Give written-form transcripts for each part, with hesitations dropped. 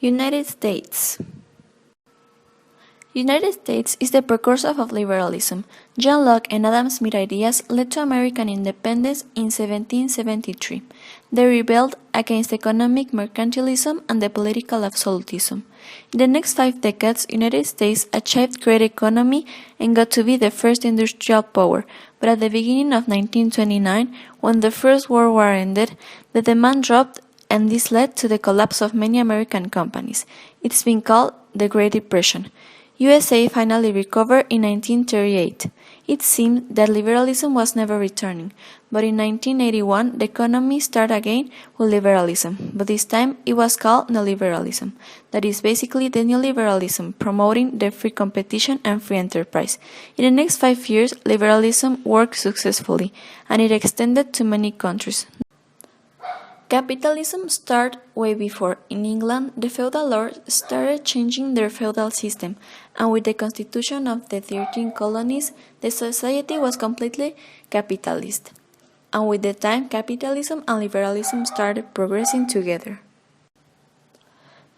United States. United States is the precursor of liberalism. John Locke and Adam Smith ideas led to American independence in 1773. They rebelled against economic mercantilism and the political absolutism. In the next 5 decades, United States achieved great economy and got to be the first industrial power, but at the beginning of 1929, when the First World War ended, the demand dropped and this led to the collapse of many American companies. It's been called the Great Depression. USA finally recovered in 1938. It seemed that liberalism was never returning, but in 1981 the economy started again with liberalism, but this time it was called neoliberalism. That is basically the neoliberalism promoting the free competition and free enterprise. In the next 5 years, liberalism worked successfully, and it extended to many countries. Capitalism started way before. In England, the feudal lords started changing their feudal system, and with the constitution of the 13 colonies, the society was completely capitalist. And with the time, capitalism and liberalism started progressing together.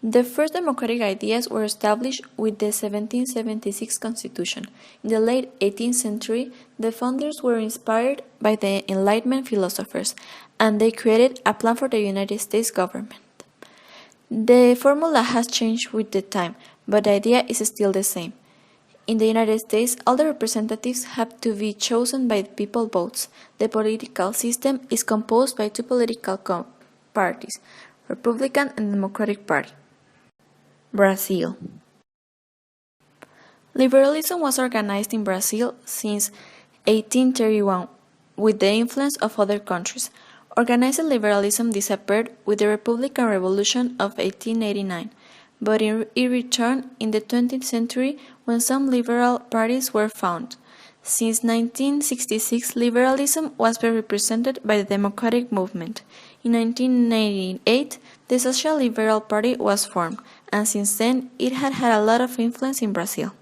The first democratic ideas were established with the 1776 Constitution. In the late 18th century, the founders were inspired by the Enlightenment philosophers, and they created a plan for the United States government. The formula has changed with the time, but the idea is still the same. In the United States, all the representatives have to be chosen by people votes. The political system is composed by 2 political parties, Republican and Democratic Party. Brazil. Liberalism was organized in Brazil since 1831 with the influence of other countries. Organized liberalism disappeared with the Republican Revolution of 1889, but it returned in the 20th century when some liberal parties were founded. Since 1966, liberalism was represented by the Democratic Movement. In 1998, the Social Liberal Party was formed, and since then it had had a lot of influence in Brazil.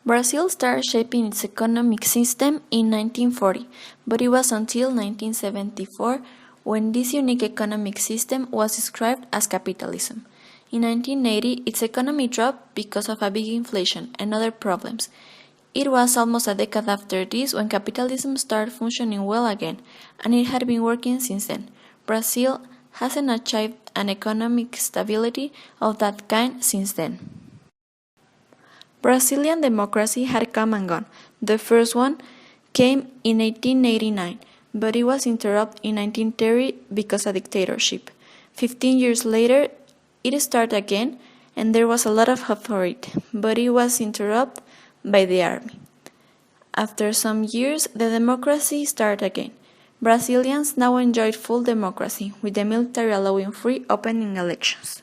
Brazil started shaping its economic system in 1940, but it was until 1974 when this unique economic system was described as capitalism. In 1980, its economy dropped because of a big inflation and other problems. It was almost a decade after this when capitalism started functioning well again, and it had been working since then. Brazil hasn't achieved an economic stability of that kind since then. Brazilian democracy had come and gone. The first one came in 1889, but it was interrupted in 1930 because of dictatorship. 15 years later, it started again, and there was a lot of hope for it, but it was interrupted by the army. After some years, the democracy started again. Brazilians now enjoyed full democracy, with the military allowing free, open elections.